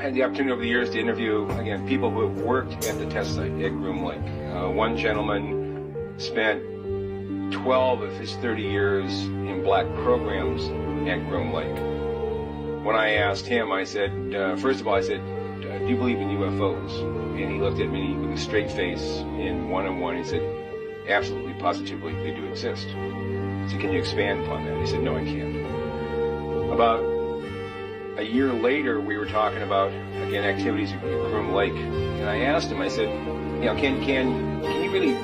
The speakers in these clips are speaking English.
had the opportunity over the years to interview, again, people who have worked at the test site at Groom Lake. One gentleman spent 12 of his 30 years in black programs at Groom Lake. When I asked him, I said, first of all, I said, do you believe in UFOs? And he looked at me with a straight face in one-on-one. He said, absolutely, positively, they do exist. I said, can you expand upon that? He said, no, I can't. About a year later, we were talking about, again, activities at Groom Lake. And I asked him, I said, you know, can you really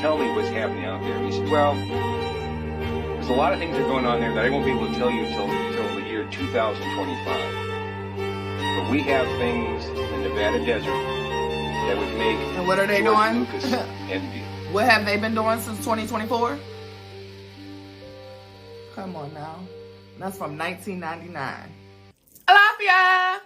tell me what's happening out there? And he said, well, there's a lot of things that are going on there that I won't be able to tell you until the year 2025. But we have things in the Nevada desert that would make... And what are they doing? Lucas envy. What have they been doing since 2024? Come on now. That's from 1999. Alafia!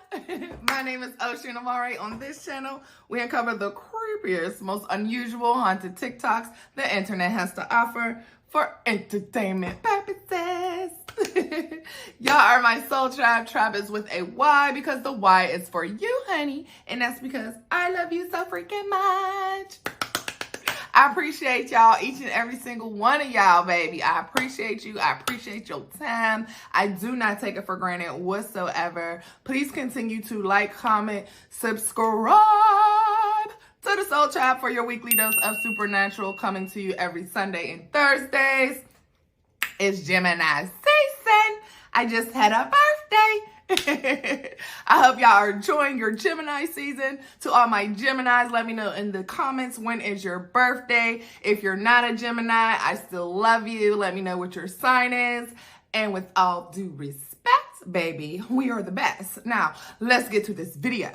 My name is Oshun. On this channel, we uncover the creepiest, most unusual haunted TikToks the internet has to offer for entertainment purposes. Y'all are my soul tribe. Tribe is with a Y because the Y is for you, honey. And that's because I love you so freaking much. I appreciate y'all, each and every single one of y'all, baby. I appreciate you. I appreciate your time. I do not take it for granted whatsoever. Please continue to like, comment, subscribe to the Soul Tribe for your weekly dose of supernatural, coming to you every Sunday and Thursdays. It's Gemini season. I just had a birthday. I hope y'all are enjoying your Gemini season. To all my Geminis, let me know in the comments, when is your birthday? If you're not a Gemini, I still love you. Let me know what your sign is. And with all due respect, baby, we are the best. Now, let's get to this video.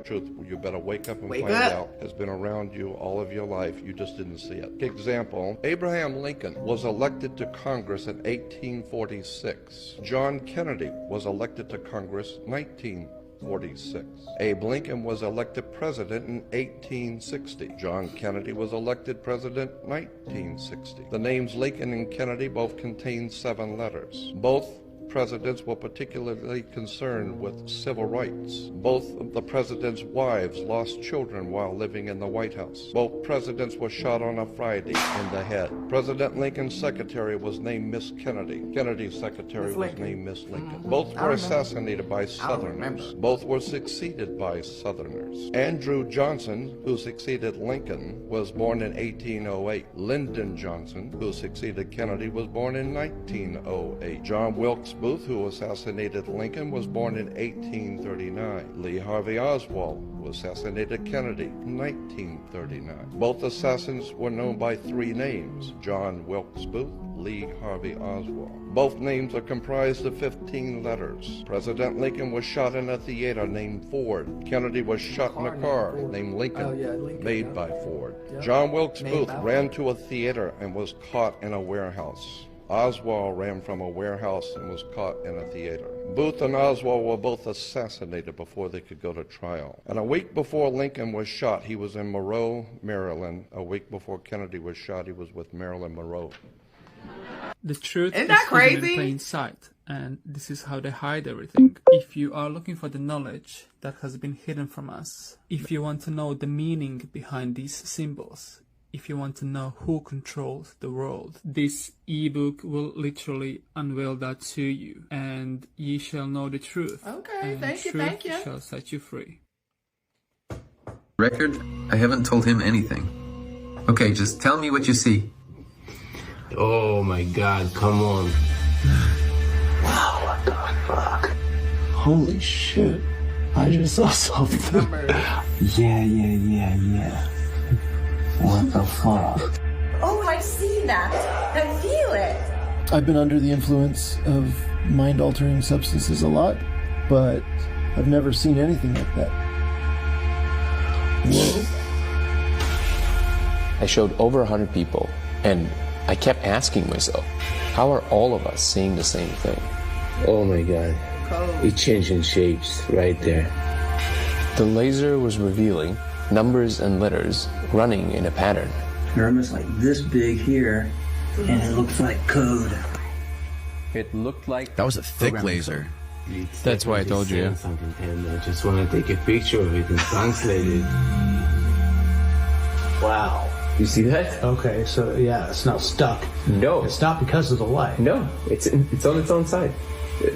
Truth, you better wake up and find out, has been around you all of your life. You just didn't see it. Example, Abraham Lincoln was elected to Congress in 1846. John Kennedy was elected to Congress 1946. Abe Lincoln was elected president in 1860. John Kennedy was elected president 1960. The names Lincoln and Kennedy both contain 7 letters. Both presidents were particularly concerned with civil rights. Both of the presidents' wives lost children while living in the White House. Both presidents were shot on a Friday in the head. President Lincoln's secretary was named Miss Kennedy. Kennedy's secretary was named Miss Lincoln. Both were assassinated by Southerners. Both were succeeded by Southerners. Andrew Johnson, who succeeded Lincoln, was born in 1808. Lyndon Johnson, who succeeded Kennedy, was born in 1908. John Wilkes Booth, who assassinated Lincoln, was born in 1839. Lee Harvey Oswald, who assassinated Kennedy, in 1939. Both assassins were known by 3 names: John Wilkes Booth, Lee Harvey Oswald. Both names are comprised of 15 letters. President Lincoln was shot in a theater named Ford. Kennedy was shot in a car named Lincoln, made by Ford. John Wilkes Booth ran to a theater and was caught in a warehouse. Oswald ran from a warehouse and was caught in a theater. Booth and Oswald were both assassinated before they could go to trial. And a week before Lincoln was shot, he was in Monroe, Maryland. A week before Kennedy was shot, he was with Marilyn Monroe. The truth is hidden in plain sight, and this is how they hide everything. If you are looking for the knowledge that has been hidden from us, if you want to know the meaning behind these symbols, if you want to know who controls the world, this ebook will literally unveil that to you, and ye shall know the truth. Okay, and thank you. truth shall set you free. Record? I haven't told him anything. Okay, just tell me what you see. Oh my God, come on. Wow, what the fuck? Holy shit. I just saw something. Yeah. What the fuck? Oh, I see that. I feel it. I've been under the influence of mind-altering substances a lot, but I've never seen anything like that. Whoa. I showed over 100 people, and I kept asking myself, how are all of us seeing the same thing? Oh my God. It's changing shapes right there. The laser was revealing numbers and letters running in a pattern. They're almost like this big here, and it looks like code. It looked like... That was a thick laser. That's why I told you. Something, and I just want to take a picture of it and translate it. Wow. You see that? Okay, so yeah, it's not stuck. No. It's not because of the light. No, it's on its own side.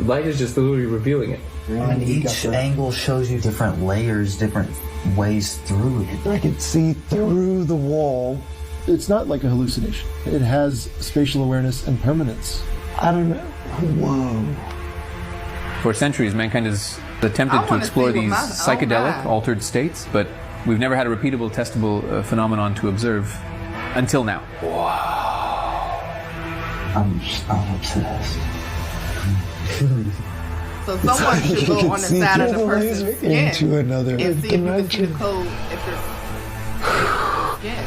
Light is just literally revealing it. And each angle shows you different layers, different ways through it. I can see through the wall. It's not like a hallucination. It has spatial awareness and permanence. I don't know. Whoa. For centuries, mankind has attempted to explore these psychedelic, altered states, but we've never had a repeatable, testable phenomenon to observe until now. Wow. I'm obsessed. So someone should go on the side of the person's skin into another and see if you can see the code if there's skin.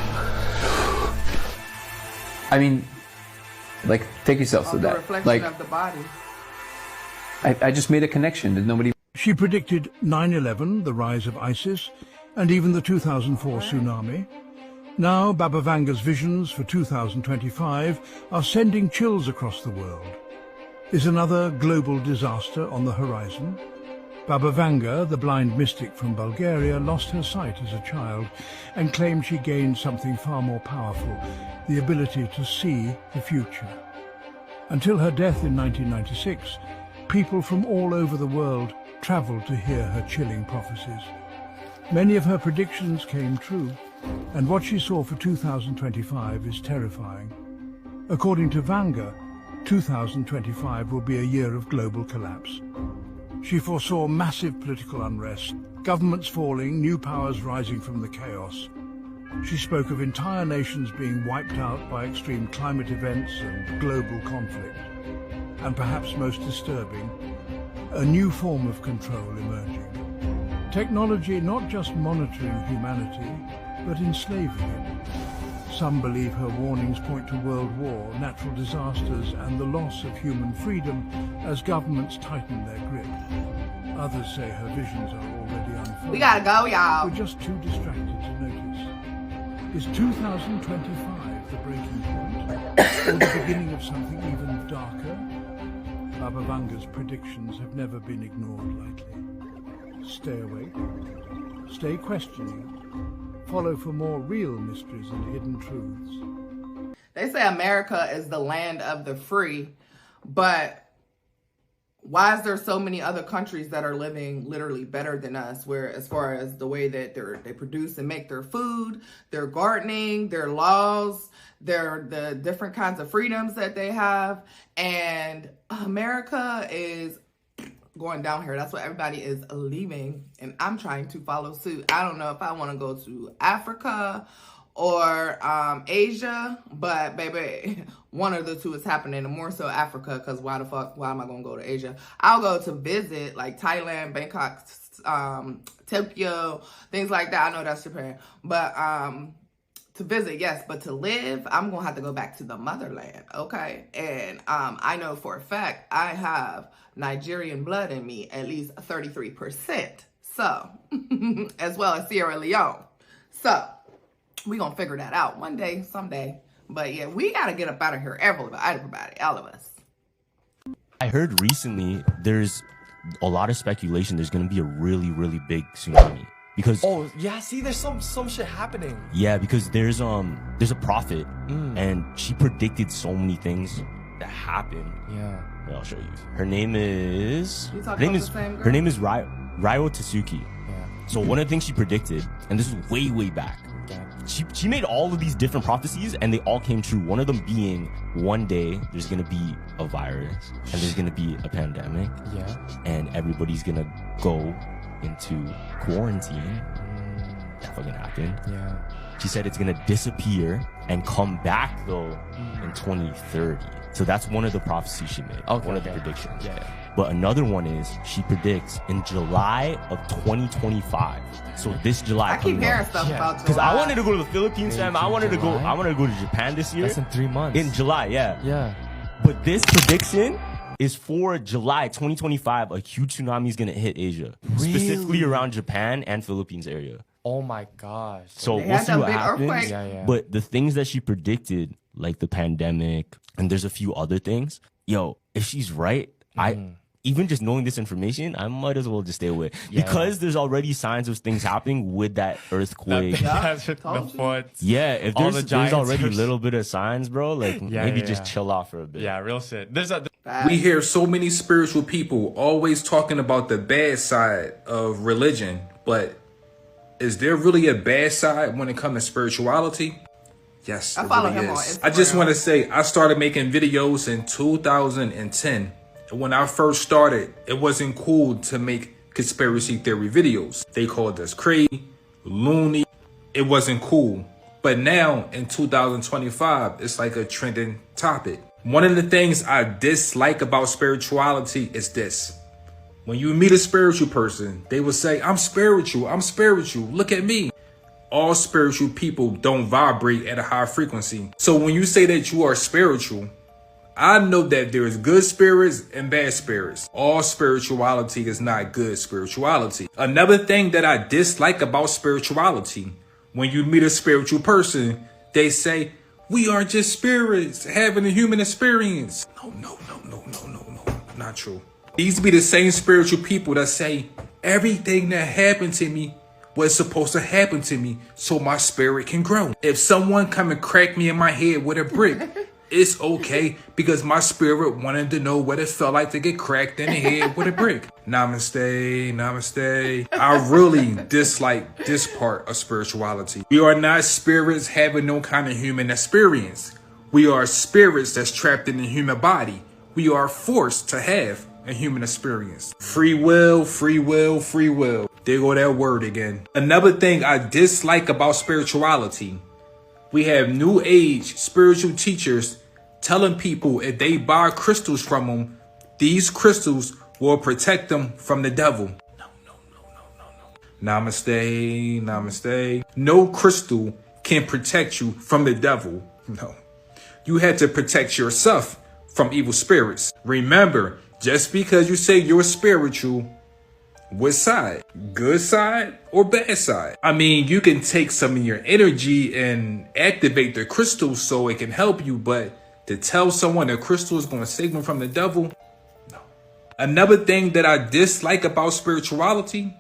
I mean, like, take yourself to The that. reflection Like, of the body. I just made a connection that nobody... She predicted 9/11, the rise of ISIS, and even the 2004 tsunami. Now, Baba Vanga's visions for 2025 are sending chills across the world. Is another global disaster on the horizon? Baba Vanga, the blind mystic from Bulgaria, lost her sight as a child and claimed she gained something far more powerful, the ability to see the future. Until her death in 1996, people from all over the world traveled to hear her chilling prophecies. Many of her predictions came true, and what she saw for 2025 is terrifying. According to Vanga, 2025 will be a year of global collapse. She foresaw massive political unrest, governments falling, new powers rising from the chaos. She spoke of entire nations being wiped out by extreme climate events and global conflict. And perhaps most disturbing, a new form of control emerging. Technology not just monitoring humanity, but enslaving it. Some believe her warnings point to world war, natural disasters, and the loss of human freedom as governments tighten their grip. Others say her visions are already unfolding. We gotta go, y'all. We're just too distracted to notice. Is 2025 the breaking point? Or the beginning of something even darker? Baba Vanga's predictions have never been ignored lightly. Stay awake. Stay questioning. Follow for more real mysteries and hidden truths. They say America is the land of the free, but why is there so many other countries that are living literally better than us, where as far as the way that they produce and make their food, their gardening, their laws, the different kinds of freedoms that they have, and America is going down here. That's what everybody is leaving, and I'm trying to follow suit. I don't know if I want to go to Africa or Asia, but baby, one of the two is happening, and more so Africa, because why am I going to go to Asia? I'll go to visit, like Thailand, Bangkok, Tokyo, things like that. I know that's Japan, but to visit, yes, but to live, I'm going to have to go back to the motherland, okay? And I know for a fact I have Nigerian blood in me, at least 33%, so, as well as Sierra Leone. So, we're going to figure that out one day, someday. But yeah, we got to get up out of here, everybody, all of us. I heard recently there's a lot of speculation there's going to be a really, really big tsunami. Because yeah, see, there's some shit happening. Yeah, because there's a prophet and she predicted so many things that happen. Yeah. I'll show you. Her name is Ryo Tsuki. Yeah. So one of the things she predicted, and this is way back. She made all of these different prophecies and they all came true. One of them being one day there's gonna be a virus and there's gonna be a pandemic. Yeah. And everybody's gonna go into quarantine. That fucking happened. Yeah. She said it's gonna disappear and come back though in 2030. So that's one of the prophecies she made. Okay, one of the predictions. Yeah. But another one is she predicts in July of 2025. So this July. I keep hearing stuff about July. Because I wanted to go to the Philippines, fam. I wanted to go to Japan this year. That's in 3 months. In July, yeah. Yeah. But this prediction is for July 2025. A huge tsunami is gonna hit Asia, specifically around Japan and Philippines area. Oh my gosh. So we'll see what happens. Yeah. But the things that she predicted, like the pandemic, and there's a few other things. Yo, if she's right, even just knowing this information, I might as well just stay away. Yeah. Because there's already signs of things happening with that earthquake. Yeah, if there's already a little bit of signs, bro, like maybe just chill out for a bit. Yeah, real shit. We hear so many spiritual people always talking about the bad side of religion, but is there really a bad side when it comes to spirituality? Yes, I follow him on is. Instagram. I just want to say, I started making videos in 2010. When I first started, it wasn't cool to make conspiracy theory videos. They called us crazy, loony. It wasn't cool. But now, in 2025, it's like a trending topic. One of the things I dislike about spirituality is this. When you meet a spiritual person, they will say, I'm spiritual, look at me. All spiritual people don't vibrate at a high frequency. So when you say that you are spiritual, I know that there is good spirits and bad spirits. All spirituality is not good spirituality. Another thing that I dislike about spirituality, when you meet a spiritual person, they say, we are just spirits having a human experience. No, not true. These be the same spiritual people that say, everything that happened to me was supposed to happen to me so my spirit can grow. If someone come and crack me in my head with a brick, it's okay because my spirit wanted to know what it felt like to get cracked in the head with a brick. Namaste. I really dislike this part of spirituality. We are not spirits having no kind of human experience. We are spirits that's trapped in the human body. We are forced to have a human experience. Free will. There go that word again. Another thing I dislike about spirituality, we have new age spiritual teachers telling people if they buy crystals from them, these crystals will protect them from the devil. No. Namaste. No crystal can protect you from the devil. No. You had to protect yourself from evil spirits. Remember, just because you say you're spiritual, what side? Good side or bad side? I mean, you can take some of your energy and activate the crystal so it can help you, but to tell someone the crystal is going to save them from the devil? No. Another thing that I dislike about spirituality,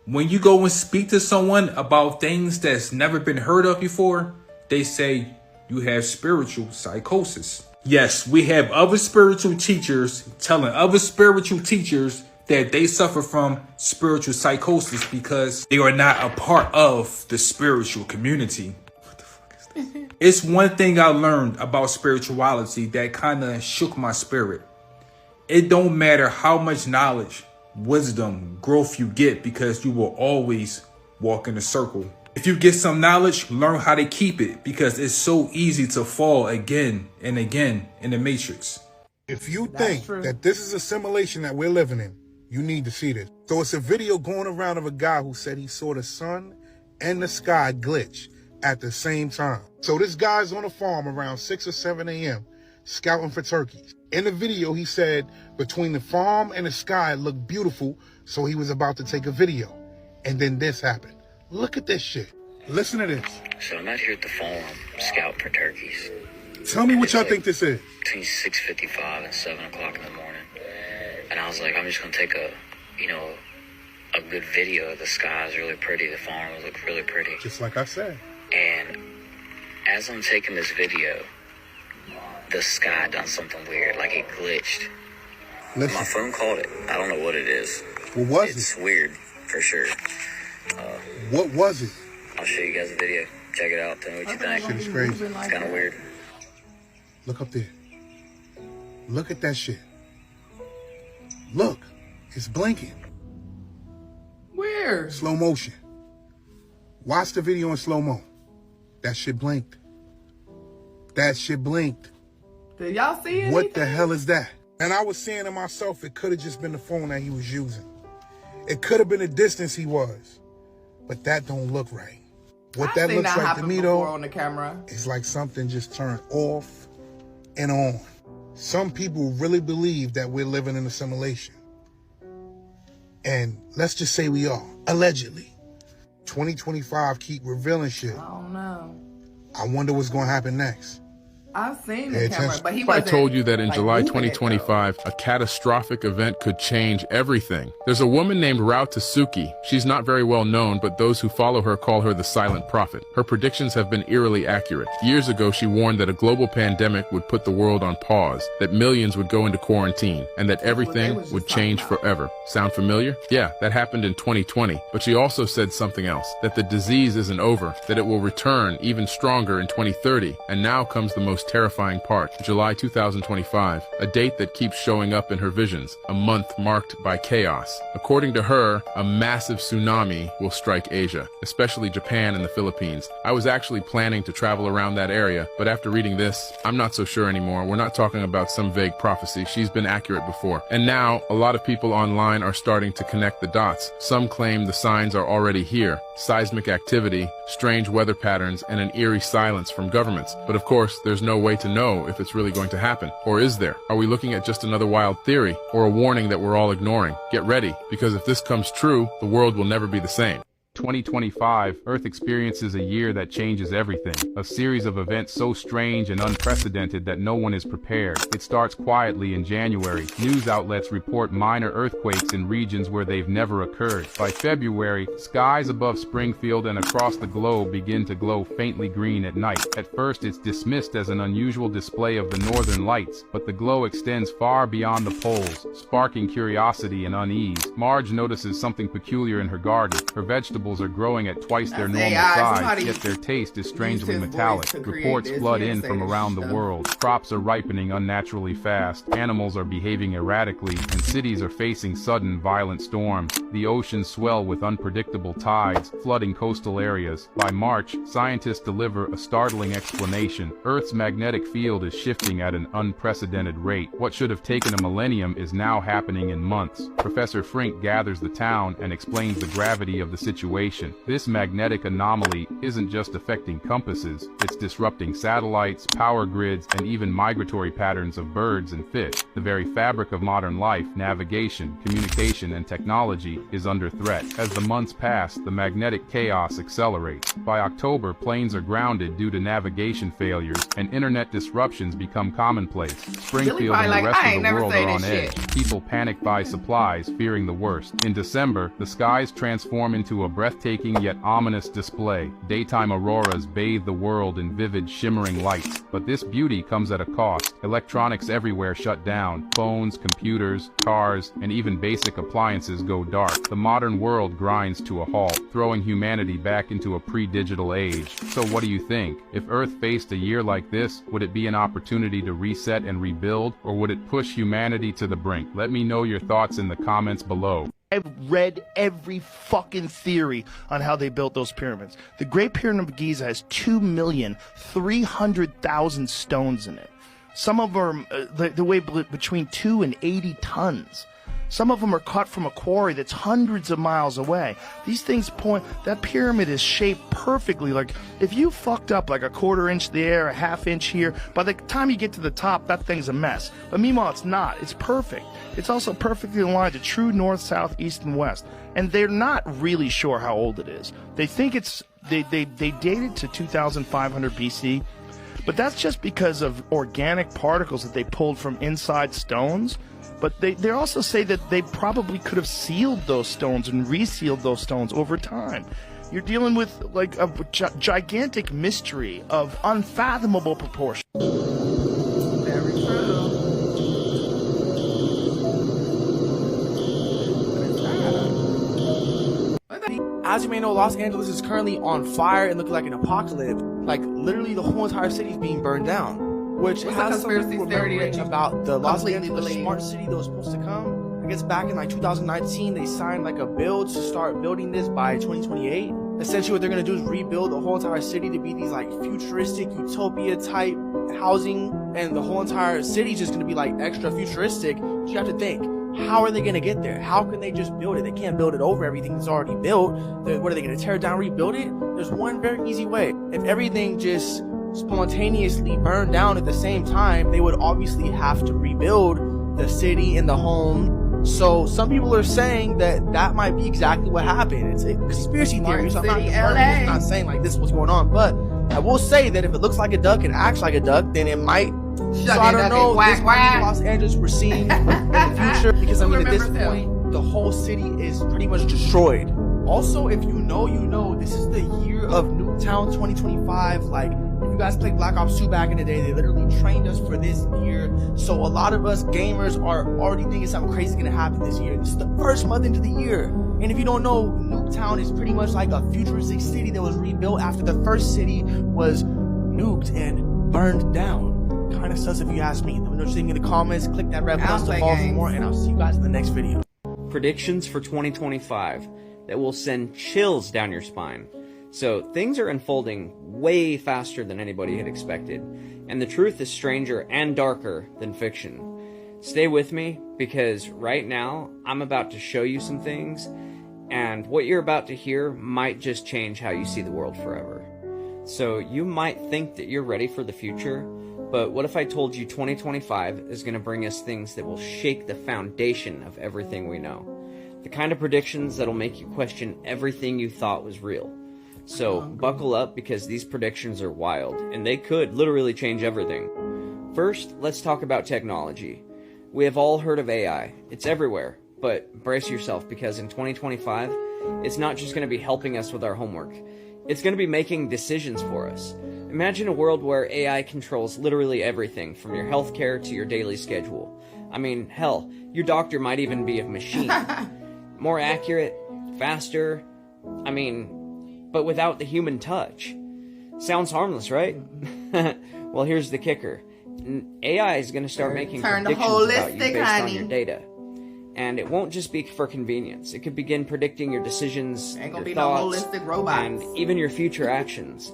when you go and speak to someone about things that's never been heard of before, they say you have spiritual psychosis. Yes, we have other spiritual teachers telling other spiritual teachers that they suffer from spiritual psychosis because they are not a part of the spiritual community. What the fuck is this? It's one thing I learned about spirituality that kind of shook my spirit. It don't matter how much knowledge, wisdom, growth you get because you will always walk in a circle. If you get some knowledge, learn how to keep it because it's so easy to fall again and again in the matrix. If you think that this is a simulation that we're living in, you need to see this. So it's a video going around of a guy who said he saw the sun and the sky glitch at the same time. So this guy's on a farm around 6 or 7 a.m. scouting for turkeys. In the video, he said between the farm and the sky it looked beautiful, so he was about to take a video. And then this happened. Look at this shit. Listen to this. So I'm out here at the farm scouting for turkeys. Tell me what y'all think this is. Between 6:55 and 7 o'clock in the morning. And I was like, I'm just going to take a good video. The sky is really pretty. The farm will look really pretty. Just like I said. And as I'm taking this video, the sky done something weird. Like it glitched. Listen. My phone called it. I don't know what it is. What was It's weird, for sure. What was it? I'll show you guys the video. Check it out. Tell me what you think. Shit is crazy. It's kind of weird. Look up there. Look at that shit. Look, it's blinking. Where? Slow motion. Watch the video in slow-mo. That shit blinked. That shit blinked. Did y'all see it? What the hell is that? And I was saying to myself, it could have just been the phone that he was using. It could have been the distance he was. But that don't look right. What that looks like to me, though, on the camera. is like something just turned off and on. Some people really believe that we're living in a simulation. And let's just say we are, allegedly. 2025 keep revealing shit. I don't know. I wonder what's going to happen next. I've seen the camera, but he I told you that in like, July moving it, 2025, a catastrophic event could change everything. There's a woman named Tsuki. She's not very well known, but those who follow her call her the Silent Prophet. Her predictions have been eerily accurate. Years ago, she warned that a global pandemic would put the world on pause, that millions would go into quarantine, and that everything would change forever. Sound familiar? Yeah, that happened in 2020. But she also said something else, that the disease isn't over, that it will return even stronger in 2030. And now comes the most terrifying part, July 2025, a date that keeps showing up in her visions, a month marked by chaos. According to her, a massive tsunami will strike Asia, especially Japan and the Philippines. I was actually planning to travel around that area, but after reading this, I'm not so sure anymore. We're not talking about some vague prophecy. She's been accurate before. And now, a lot of people online are starting to connect the dots. Some claim the signs are already here. Seismic activity, strange weather patterns, and an eerie silence from governments. But of course, there's no way to know if it's really going to happen. Or is there? Are we looking at just another wild theory, or a warning that we're all ignoring? Get ready, because if this comes true, the world will never be the same. 2025, Earth experiences a year that changes everything. A series of events so strange and unprecedented that no one is prepared. It starts quietly in January. News outlets report minor earthquakes in regions where they've never occurred. By February, skies above Springfield and across the globe begin to glow faintly green at night. At first, it's dismissed as an unusual display of the northern lights, but the glow extends far beyond the poles, sparking curiosity and unease. Marge notices something peculiar in her garden. Her vegetables are growing at twice their normal size, yet their taste is strangely metallic. Reports flood in from around the world. Crops are ripening unnaturally fast, animals are behaving erratically, and cities are facing sudden violent storms. The oceans swell with unpredictable tides, flooding coastal areas. By March, scientists deliver a startling explanation. Earth's magnetic field is shifting at an unprecedented rate. What should have taken a millennium is now happening in months. Professor Frink gathers the town and explains the gravity of the situation. This magnetic anomaly isn't just affecting compasses, it's disrupting satellites, power grids, and even migratory patterns of birds and fish. The very fabric of modern life, navigation, communication, and technology is under threat. As the months pass, the magnetic chaos accelerates. By October, planes are grounded due to navigation failures, and internet disruptions become commonplace. Springfield and the rest of the world are on edge. People panic buy supplies, fearing the worst. In December, the skies transform into a breathtaking yet ominous display. Daytime auroras bathe the world in vivid, shimmering lights. But this beauty comes at a cost. Electronics everywhere shut down. Phones, computers, cars, and even basic appliances go dark. The modern world grinds to a halt, throwing humanity back into a pre-digital age. So what do you think? If Earth faced a year like this, would it be an opportunity to reset and rebuild, or would it push humanity to the brink? Let me know your thoughts in the comments below. I've read every fucking theory on how they built those pyramids. The Great Pyramid of Giza has 2,300,000 stones in it. Some of them are they weigh between 2 and 80 tons. Some of them are cut from a quarry that's hundreds of miles away. These things point, that pyramid is shaped perfectly. Like, if you fucked up like a quarter inch there, a half inch here, by the time you get to the top, that thing's a mess. But meanwhile, it's not. It's perfect. It's also perfectly aligned to true north, south, east, and west. And they're not really sure how old it is. They think it's, they date it to 2,500 BC. But that's just because of organic particles that they pulled from inside stones. But they also say that they probably could have sealed those stones and resealed those stones over time. You're dealing with like a gigantic mystery of unfathomable proportions. Very true. As you may know, Los Angeles is currently on fire and looking like an apocalypse. Like, literally the whole entire city is being burned down. Which has some people remembering about the Los Angeles smart city that was supposed to come. I guess back in like 2019, they signed like a bill to start building this by 2028. Essentially what they're going to do is rebuild the whole entire city to be these like futuristic utopia type housing, and the whole entire city is just going to be like extra futuristic. So you have to think, how are they going to get there? How can they just build it? They can't build it over everything that's already built. What are they going to tear it down, rebuild it? There's one very easy way. If everything just spontaneously burned down at the same time, they would obviously have to rebuild the city and the home. So some people are saying that that might be exactly what happened. It's a conspiracy theory, so I'm not saying like this is what's going on, but I will say that if it looks like a duck and acts like a duck, then it might. So I don't know. This Los Angeles we're seeing in the future, because I mean, at this point, the whole city is pretty much destroyed. Also, if you know, this is the year of Nuketown 2025. Like, if you guys played Black Ops 2 back in the day, they literally trained us for this year. So a lot of us gamers are already thinking something crazy is gonna happen this year. This is the first month into the year. And if you don't know, Nuketown is pretty much like a futuristic city that was rebuilt after the first city was nuked and burned down. Kind of sus if you ask me. Let me know what you think in the comments. Click that red button to follow for more, and I'll see you guys in the next video. Predictions for 2025 that will send chills down your spine. So things are unfolding way faster than anybody had expected, and the truth is stranger and darker than fiction. Stay with me, because right now I'm about to show you some things, and what you're about to hear might just change how you see the world forever. So you might think that you're ready for the future, but what if I told you 2025 is going to bring us things that will shake the foundation of everything we know? The kind of predictions that'll make you question everything you thought was real. So buckle up, because these predictions are wild, and they could literally change everything. First, let's talk about technology. We have all heard of AI. It's everywhere, but brace yourself, because in 2025, it's not just going to be helping us with our homework. It's going to be making decisions for us. Imagine a world where AI controls literally everything, from your healthcare to your daily schedule. I mean, hell, your doctor might even be a machine. More accurate, faster, I mean, but without the human touch. Sounds harmless, right? Well, here's the kicker. AI is going to start making predictions about you based on your data. And it won't just be for convenience. It could begin predicting your decisions, your thoughts, and even your future actions.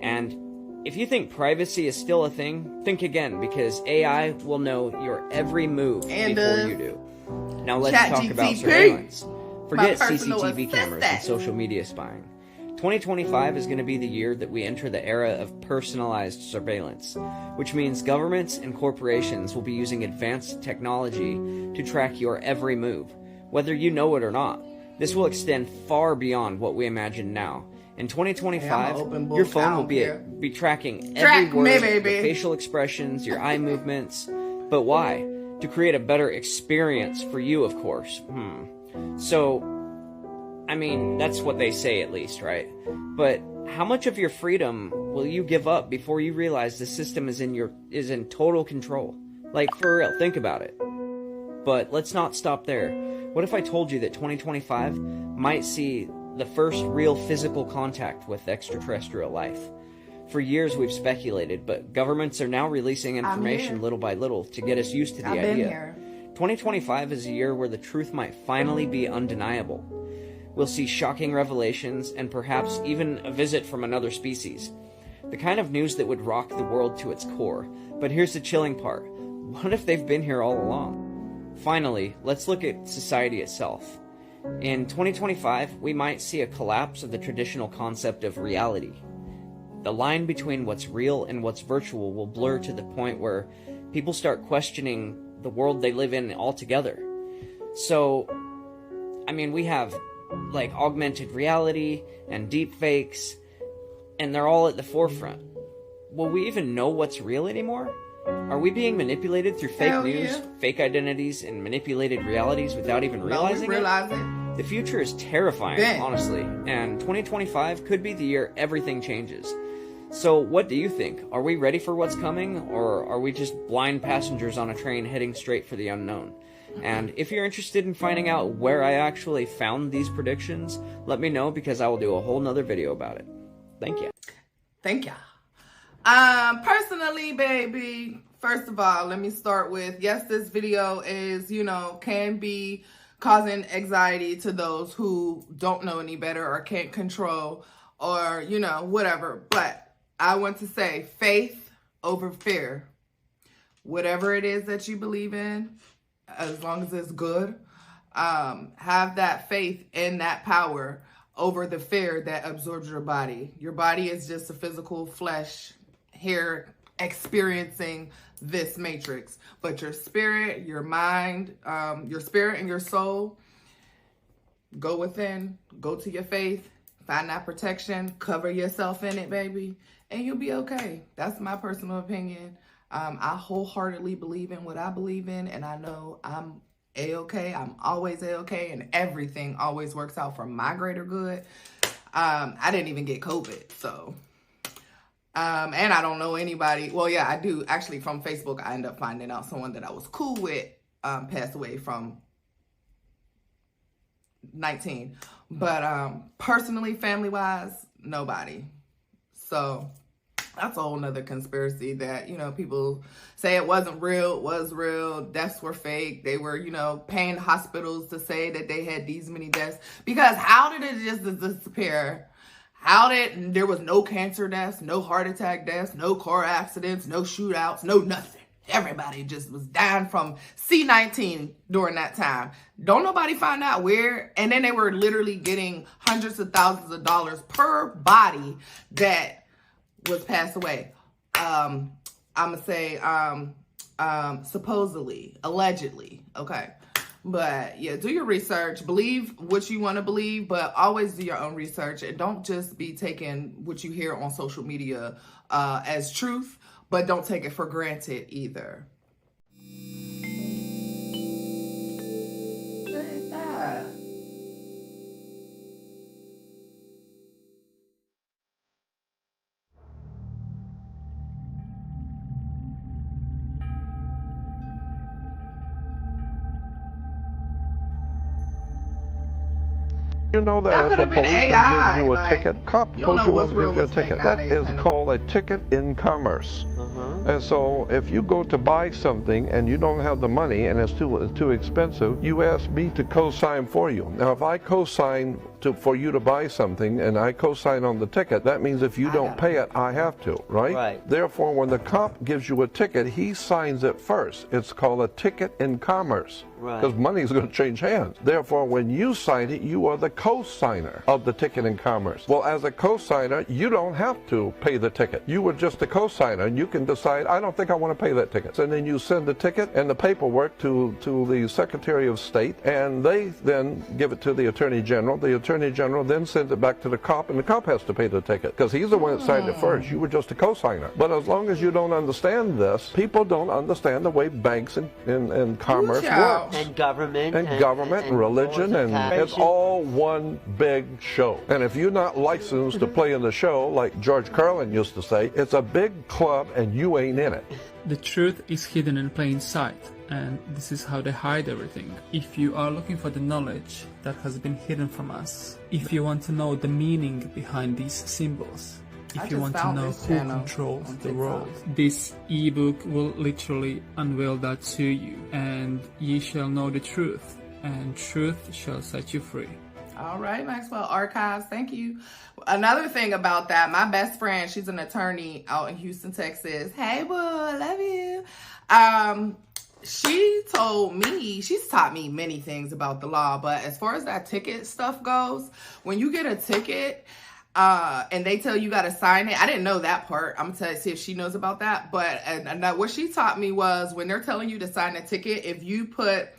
And if you think privacy is still a thing, think again, because AI will know your every move before you do. Now let's talk about surveillance. Forget CCTV cameras and social media spying. 2025 is going to be the year that we enter the era of personalized surveillance, which means governments and corporations will be using advanced technology to track your every move, whether you know it or not. This will extend far beyond what we imagine now. In 2025, your phone will be tracking every word, your facial expressions, your eye movements. But why? To create a better experience for you, of course. So, I mean, that's what they say at least, right? But how much of your freedom will you give up before you realize the system is in total control? Like, for real, think about it. But let's not stop there. What if I told you that 2025 might see the first real physical contact with extraterrestrial life? For years we've speculated, but governments are now releasing information little by little to get us used to the idea. 2025 is a year where the truth might finally be undeniable. We'll see shocking revelations and perhaps even a visit from another species. The kind of news that would rock the world to its core. But here's the chilling part. What if they've been here all along? Finally, let's look at society itself. In 2025, we might see a collapse of the traditional concept of reality. The line between what's real and what's virtual will blur to the point where people start questioning the world they live in altogether. So, I mean, we have like augmented reality and deep fakes, and they're all at the forefront. Will we even know what's real anymore? Are we being manipulated through fake news, fake identities, and manipulated realities without even realizing it? The future is terrifying, honestly, and 2025 could be the year everything changes. So what do you think? Are we ready for what's coming, or are we just blind passengers on a train heading straight for the unknown? And if you're interested in finding out where I actually found these predictions, let me know, because I will do a whole nother video about it. Thank you. Thank you. Personally, baby, first of all, let me start with, yes, this video is, can be causing anxiety to those who don't know any better or can't control or, whatever. But I want to say faith over fear. Whatever it is that you believe in, as long as it's good, have that faith in that power over the fear that absorbs your body. Your body is just a physical flesh here experiencing this matrix, but your spirit, your mind, your spirit and your soul, go within, go to your faith, find that protection, cover yourself in it, baby, and you'll be okay. That's my personal opinion. I wholeheartedly believe in what I believe in, and I know I'm A-okay. I'm always A-okay, and everything always works out for my greater good. I didn't even get COVID, so. And I don't know anybody. Well, yeah, I do. Actually, from Facebook, I ended up finding out someone that I was cool with passed away from 19. But personally, family-wise, nobody. So that's a whole nother conspiracy that, you know, people say it wasn't real, it was real, deaths were fake. They were, you know, paying hospitals to say that they had these many deaths. Because how did it just disappear? There was no cancer deaths, no heart attack deaths, no car accidents, no shootouts, no nothing. Everybody just was dying from C-19 during that time. Don't nobody find out where. And then they were literally getting hundreds of thousands of dollars per body that was passed away. I'm going to say supposedly, allegedly. Okay. But yeah, do your research. Believe what you want to believe, but always do your own research. And don't just be taking what you hear on social media as truth, but don't take it for granted either. What is that? You know that if a policeman gives you a ticket, cop told you what to give you a ticket. That is called a ticket in commerce. And so if you go to buy something and you don't have the money and it's too expensive, you ask me to co-sign for you. Now, if I co-sign for you to buy something and I co-sign on the ticket, that means if you don't pay it, I have to, right? Therefore, when the cop gives you a ticket, he signs it first. It's called a ticket in commerce. Because money is going to change hands. Therefore, when you sign it, you are the co-signer of the ticket in commerce. Well, as a co-signer, you don't have to pay the ticket. You were just a co-signer, and you can decide, I don't think I want to pay that ticket. And then you send the ticket and the paperwork to the Secretary of State, and they then give it to the Attorney General. The Attorney General then sends it back to the cop, and the cop has to pay the ticket because he's the one that signed it first. You were just a co-signer. But as long as you don't understand this, people don't understand the way banks and commerce work. And government. And religion, and it's all one big show. And if you're not licensed to play in the show, like George Carlin used to say, it's a big club and you ain't in it. The truth is hidden in plain sight, and this is how they hide everything. If you are looking for the knowledge that has been hidden from us, if you want to know the meaning behind these symbols, if you want to know who controls the world, this ebook will literally unveil that to you, and ye shall know the truth, and truth shall set you free. All right, Maxwell Archives, thank you. Another thing about that, my best friend, she's an attorney out in Houston, Texas. Hey, boo, I love you. She told me, she's taught me many things about the law, but as far as that ticket stuff goes, when you get a ticket, and they tell you got to sign it. I didn't know that part. I'm going to see if she knows about that. But what she taught me was when they're telling you to sign a ticket, if you put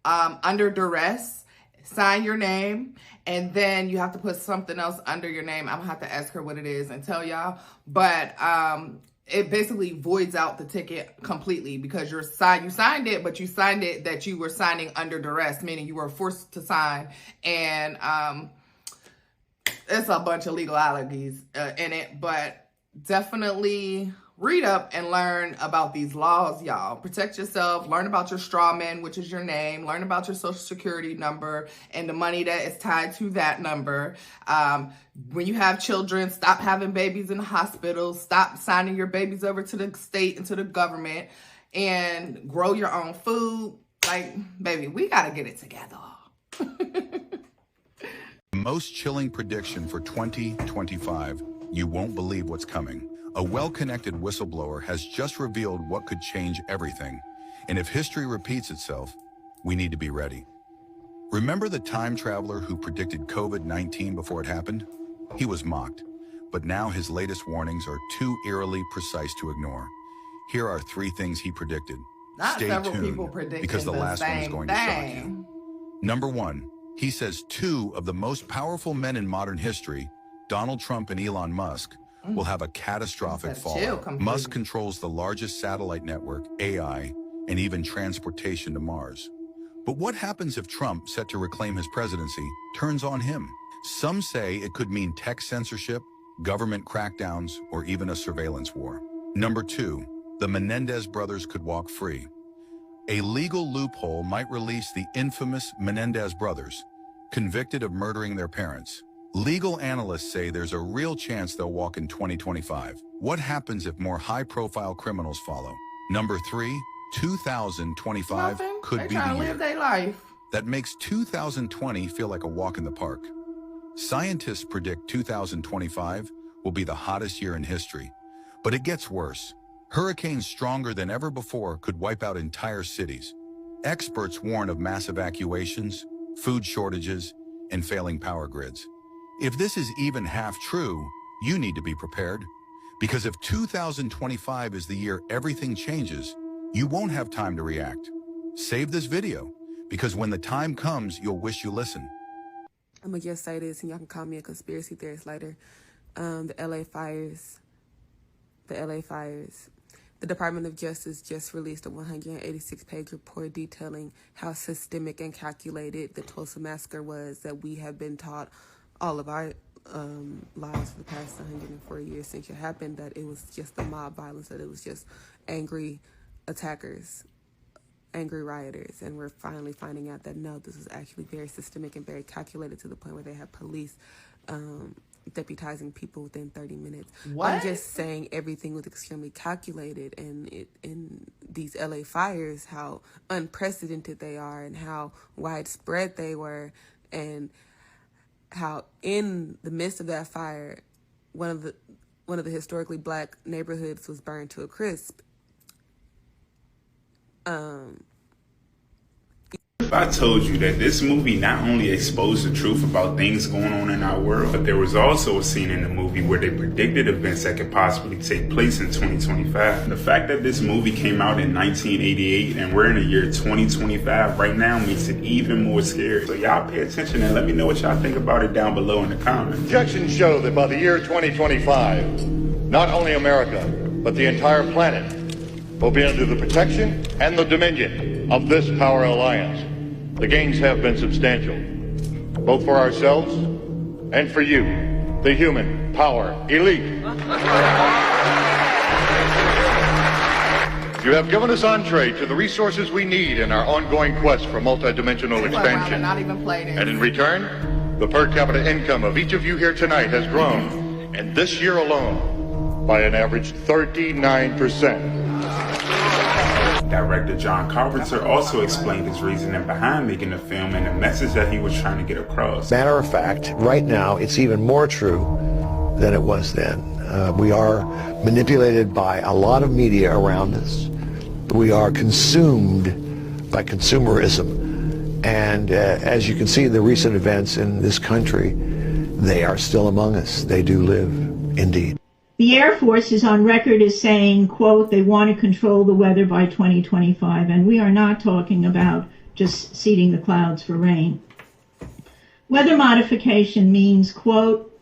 under duress, sign your name, and then you have to put something else under your name. I'm going to have to ask her what it is and tell y'all. But it basically voids out the ticket completely because you signed it, but you signed it that you were signing under duress, meaning you were forced to sign. And it's a bunch of legalities in it, but definitely read up and learn about these laws, y'all. Protect yourself, learn about your straw man, which is your name, learn about your social security number and the money that is tied to that number. When you have children, stop having babies in the hospital, stop signing your babies over to the state and to the government, and grow your own food. Like, baby, we got to get it together. Most chilling prediction for 2025. You won't believe what's coming. A well-connected whistleblower has just revealed what could change everything. And if history repeats itself, we need to be ready. Remember the time traveler who predicted COVID-19 before it happened? He was mocked, but now his latest warnings are too eerily precise to ignore. Here are 3 things he predicted. Stay tuned, because the last one is going to shock you. Number 1. He says 2 of the most powerful men in modern history, Donald Trump and Elon Musk, will have a catastrophic fallout. Musk controls the largest satellite network, AI, and even transportation to Mars. But what happens if Trump, set to reclaim his presidency, turns on him? Some say it could mean tech censorship, government crackdowns, or even a surveillance war. Number 2, the Menendez brothers could walk free. A legal loophole might release the infamous Menendez brothers, convicted of murdering their parents. Legal analysts say there's a real chance they'll walk in 2025. What happens if more high-profile criminals follow? Number 3, 2025 could be the year. Their life. That makes 2020 feel like a walk in the park. Scientists predict 2025 will be the hottest year in history. But it gets worse. Hurricanes stronger than ever before could wipe out entire cities. Experts warn of mass evacuations, food shortages, and failing power grids. If this is even half true, you need to be prepared. Because if 2025 is the year everything changes, you won't have time to react. Save this video, because when the time comes, you'll wish you listened. I'm gonna just say this, and y'all can call me a conspiracy theorist later. The LA fires. The Department of Justice just released a 186-page report detailing how systemic and calculated the Tulsa massacre was, that we have been taught all of our lives for the past 104 years since it happened, that it was just the mob violence, that it was just angry attackers, angry rioters, and we're finally finding out that no, this is actually very systemic and very calculated, to the point where they have police deputizing people within 30 minutes. What? I'm just saying everything was extremely calculated, and in these LA fires, how unprecedented they are and how widespread they were, and how in the midst of that fire, one of the historically black neighborhoods was burned to a crisp. If I told you that this movie not only exposed the truth about things going on in our world, but there was also a scene in the movie where they predicted events that could possibly take place in 2025. The fact that this movie came out in 1988 and we're in the year 2025 right now makes it even more scary. So y'all pay attention and let me know what y'all think about it down below in the comments. Projections show that by the year 2025, not only America, but the entire planet will be under the protection and the dominion of this power alliance. The gains have been substantial, both for ourselves and for you, the human power elite. You have given us entree to the resources we need in our ongoing quest for multidimensional expansion. And in return, the per capita income of each of you here tonight has grown, and this year alone, by an average 39%. Director John Carpenter also explained his reasoning behind making the film and the message that he was trying to get across. Matter of fact, right now, it's even more true than it was then. We are manipulated by a lot of media around us. We are consumed by consumerism. And as you can see in the recent events in this country, they are still among us. They do live, indeed. The Air Force is on record as saying, quote, they want to control the weather by 2025, and we are not talking about just seeding the clouds for rain. Weather modification means, quote,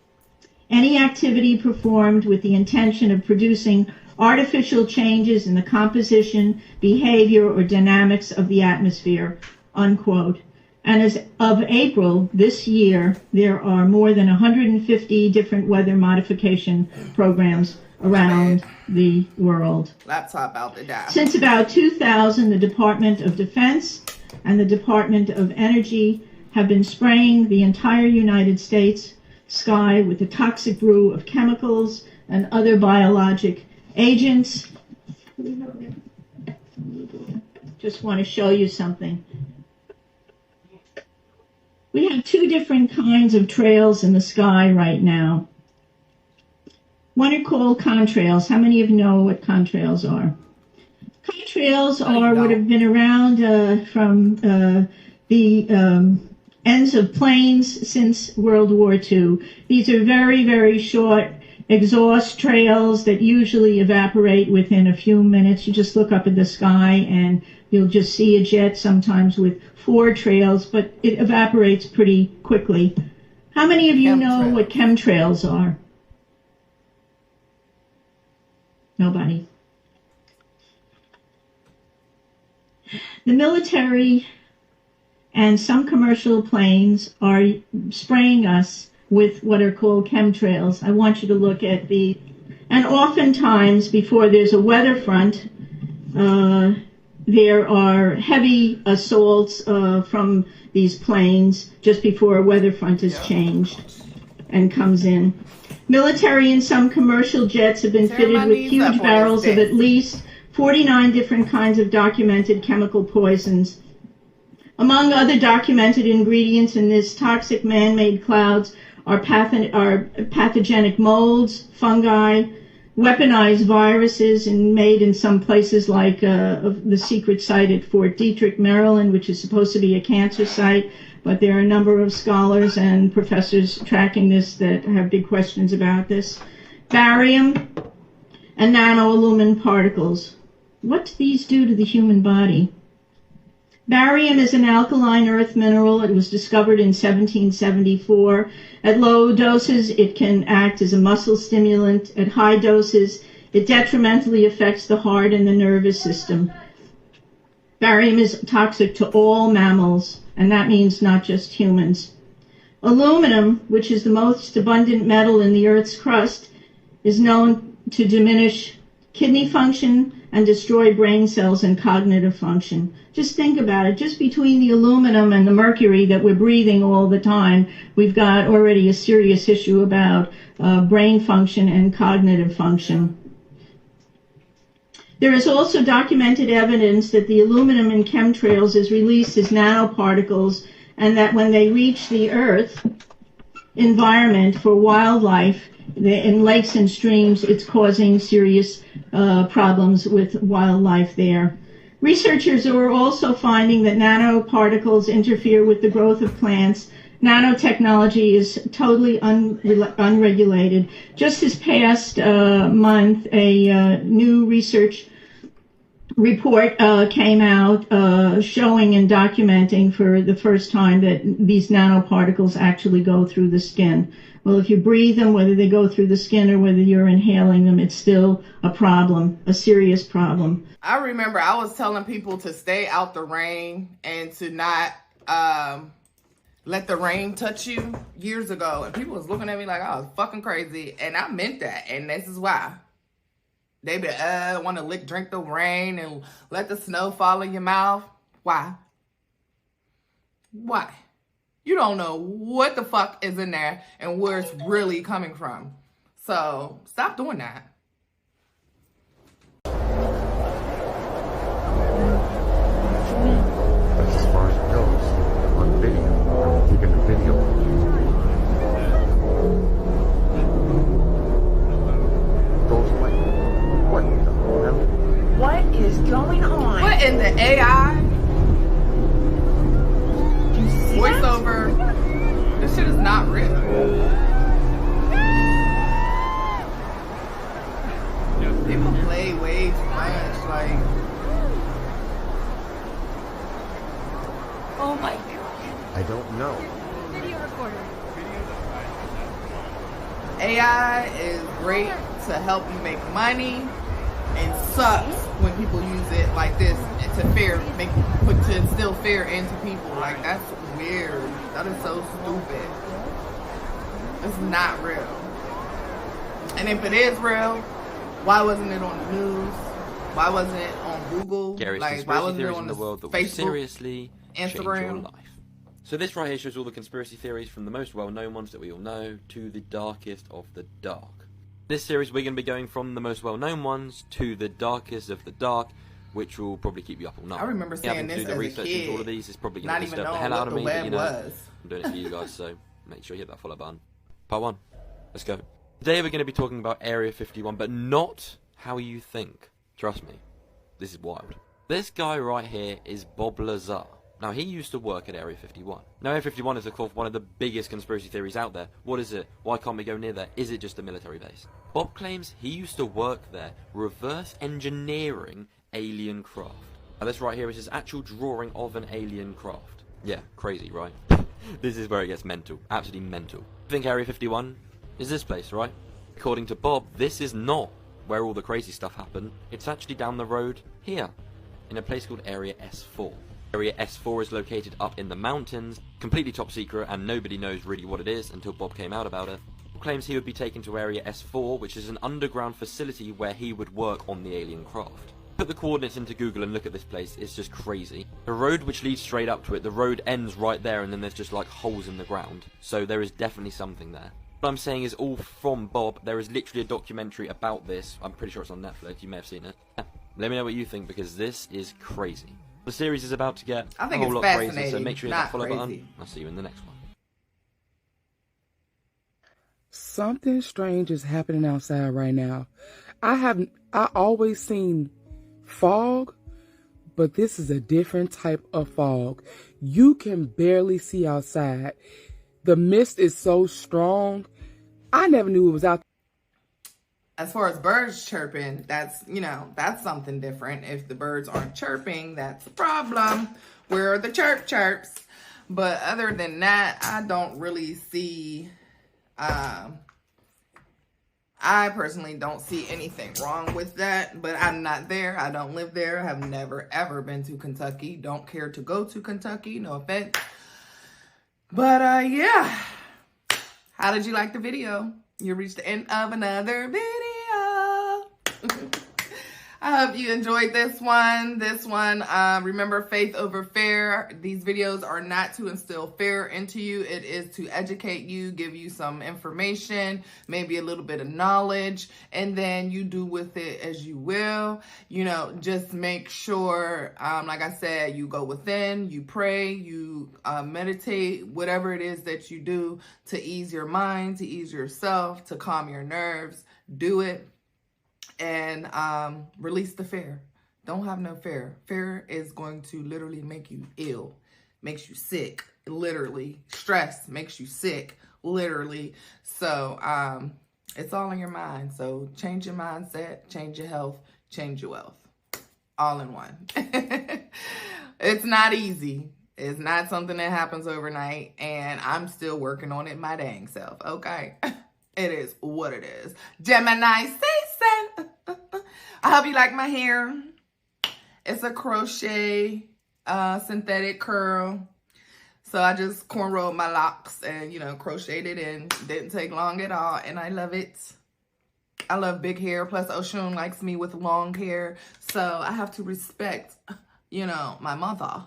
any activity performed with the intention of producing artificial changes in the composition, behavior, or dynamics of the atmosphere, unquote. And as of April this year, there are more than 150 different weather modification programs around the world. Laptop out the die. Since about 2000, the Department of Defense and the Department of Energy have been spraying the entire United States sky with a toxic brew of chemicals and other biologic agents. Just want to show you something. We have two different kinds of trails in the sky right now. One are called contrails. How many of you know what contrails are? Contrails are what have been around from the ends of planes since World War II. These are very, very short exhaust trails that usually evaporate within a few minutes. You just look up at the sky and you'll just see a jet, sometimes with 4 trails, but it evaporates pretty quickly. How many of you know what chemtrails are? Nobody. The military and some commercial planes are spraying us with what are called chemtrails. I want you to look at the... And oftentimes, before there's a weather front, there are heavy assaults from these planes just before a weather front is changed and comes in. Military and some commercial jets have been fitted with huge barrels of at least 49 different kinds of documented chemical poisons. Among other documented ingredients in this toxic man-made clouds are pathogenic molds, fungi, weaponized viruses, and made in some places like the secret site at Fort Detrick, Maryland, which is supposed to be a cancer site. But there are a number of scholars and professors tracking this that have big questions about this. Barium and nanoalumin particles. What do these do to the human body? Barium is an alkaline earth mineral. It was discovered in 1774. At low doses, it can act as a muscle stimulant. At high doses, it detrimentally affects the heart and the nervous system. Barium is toxic to all mammals, and that means not just humans. Aluminum, which is the most abundant metal in the Earth's crust, is known to diminish kidney function and destroy brain cells and cognitive function. Just think about it. Just between the aluminum and the mercury that we're breathing all the time, we've got already a serious issue about brain function and cognitive function. There is also documented evidence that the aluminum in chemtrails is released as nanoparticles, and that when they reach the Earth environment for wildlife, in lakes and streams, it's causing serious problems with wildlife there. Researchers are also finding that nanoparticles interfere with the growth of plants. Nanotechnology is totally unregulated. Just this past month, a new research report came out showing and documenting for the first time that these nanoparticles actually go through the skin. Well, if you breathe them, whether they go through the skin or whether you're inhaling them, it's still a problem, a serious problem. I remember I was telling people to stay out the rain and to not let the rain touch you years ago. And people was looking at me like I was fucking crazy. And I meant that. And this is why. They be, want to drink the rain and let the snow fall in your mouth. Why? Why? You don't know what the fuck is in there and where it's really coming from. So stop doing that. That's as far as it goes. On video. I'm keeping the video. Goes away. What the hell? What is going on? What in the AI? Voiceover. This shit is not real. People play way too much. Like, oh my god. I don't know. Video recorder. AI is great to help you make money, and sucks when people use it like this to instill fear into people. Like, that's weird. That is so stupid. It's not real. And if it is real, why wasn't it on the news? Why wasn't it on Google? Gary's Like, why wasn't it on the world that Facebook, will seriously change your Instagram? life. So this right here shows all the conspiracy theories, from the most well-known ones that we all know to the darkest of the dark. This series we're going to be going from the most well-known ones to the darkest of the dark, which will probably keep you up all night. I remember saying this to do the as a research kid, into all of these is probably not going to even disturb the knowing hell out what of the me, but web you know, was. I'm doing it for you guys, so make sure you hit that follow button. Part 1. Let's go. Today we're going to be talking about Area 51, but not how you think. Trust me, this is wild. This guy right here is Bob Lazar. Now, he used to work at Area 51. Now, Area 51 is, of course, one of the biggest conspiracy theories out there. What is it? Why can't we go near there? Is it just a military base? Bob claims he used to work there, reverse engineering alien craft. Now, this right here is his actual drawing of an alien craft. Yeah, crazy, right? This is where it gets mental. Absolutely mental. I think Area 51 is this place, right? According to Bob, this is not where all the crazy stuff happened, it's actually down the road here, in a place called Area S4. Area S4 is located up in the mountains, completely top secret, and nobody knows really what it is until Bob came out about it. Bob claims he would be taken to Area S4, which is an underground facility where he would work on the alien craft. Put the coordinates into Google and look at this place, it's just crazy. The road which leads straight up to it, the road ends right there, and then there's just like holes in the ground. So there is definitely something there. What I'm saying is all from Bob. There is literally a documentary about this. I'm pretty sure it's on Netflix, you may have seen it. Yeah. Let me know what you think, because this is crazy. The series is about to get a whole lot crazy, so make sure you hit that follow button. I'll see you in the next one. Something strange is happening outside right now. I always seen fog, but this is a different type of fog. You can barely see outside. The mist is so strong. I never knew it was out. As far as birds chirping, that's, you know, that's something different. If the birds aren't chirping, that's a problem. Where are the chirps? But other than that, I don't really see, I personally don't see anything wrong with that, but I'm not there. I don't live there. I have never, ever been to Kentucky. Don't care to go to Kentucky. No offense. But, yeah. How did you like the video? You reached the end of another video. I hope you enjoyed this one. Remember, faith over fear. These videos are not to instill fear into you. It is to educate you, give you some information, maybe a little bit of knowledge, and then you do with it as you will. You know, just make sure, like I said, you go within, you pray, you meditate, whatever it is that you do to ease your mind, to ease yourself, to calm your nerves. Do it. And release the fear. Don't have no fear. Fear is going to literally make you ill, makes you sick, literally. Stress makes you sick, literally. So it's all in your mind. So change your mindset, change your health, change your wealth. All in one. It's not easy. It's not something that happens overnight. And I'm still working on it my dang self. Okay. It is what it is. Gemini season. I hope you like my hair. It's a crochet synthetic curl. So I just cornrowed my locks and, you know, crocheted it in. Didn't take long at all. And I love it. I love big hair. Plus Oshun likes me with long hair. So I have to respect, you know, my mother.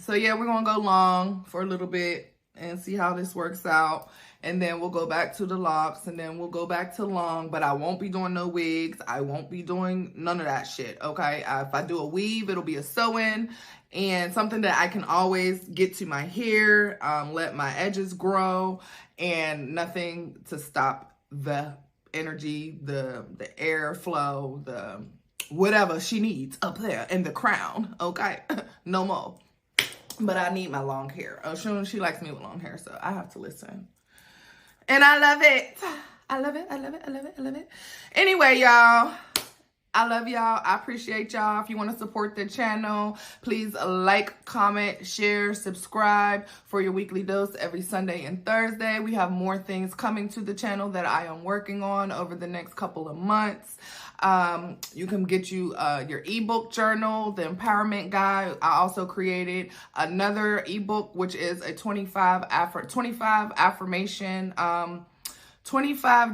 So yeah, we're going to go long for a little bit and see how this works out. And then we'll go back to the locks, and then we'll go back to long, but I won't be doing no wigs. I won't be doing none of that shit, okay? If I do a weave, it'll be a sew-in and something that I can always get to my hair, let my edges grow, and nothing to stop the energy, the airflow, the whatever she needs up there in the crown, okay? No more. But I need my long hair. Oshun, she likes me with long hair, so I have to listen. And I love it. I love it. I love it. I love it. I love it. Anyway, y'all, I love y'all. I appreciate y'all. If you want to support the channel, please like, comment, share, subscribe for your weekly dose every Sunday and Thursday. We have more things coming to the channel that I am working on over the next couple of months. You can get you your ebook journal, the empowerment guide. I also created another ebook, which is a 25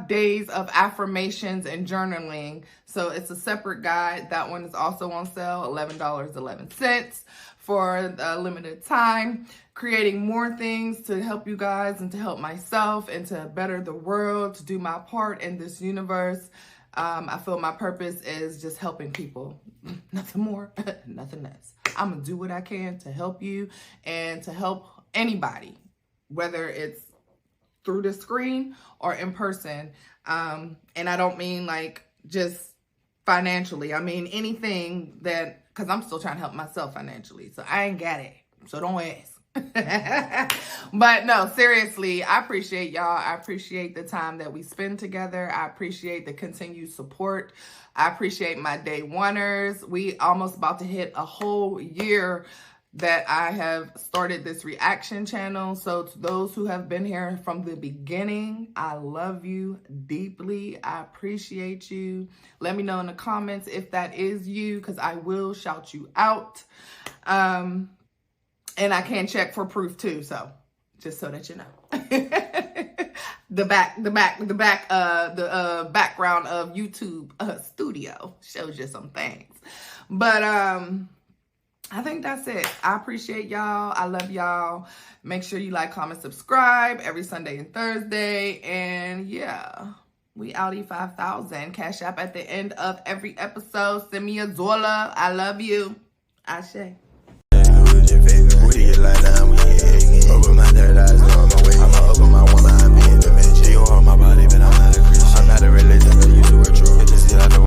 days of affirmations and journaling. So it's a separate guide. That one is also on sale, $11.11 for a limited time. Creating more things to help you guys and to help myself and to better the world, to do my part in this universe. I feel my purpose is just helping people. Nothing more, nothing less. I'm going to do what I can to help you and to help anybody, whether it's through the screen or in person. And I don't mean like just financially. I mean anything that, because I'm still trying to help myself financially. So I ain't got it. So don't ask. But no, seriously, I appreciate y'all. I appreciate the time that we spend together. I appreciate the continued support. I appreciate my day oneers. We almost about to hit a whole year that I have started this reaction channel. So to those who have been here from the beginning, I love you deeply. I appreciate you. Let me know in the comments if that is you, because I will shout you out. And I can check for proof too, so just so that you know. the background of YouTube studio shows you some things. But I think that's it. I appreciate y'all. I love y'all. Make sure you like, comment, subscribe every Sunday and Thursday. And yeah, we outie 5,000. Cash App at the end of every episode. Send me a Zola. I love you. Ashe. Open my third eyes, on my way. I'ma open my one eye, be in the bitch. You hold my body, but I'm not a Christian. I'm not a religion, but you do it true. If you see, I know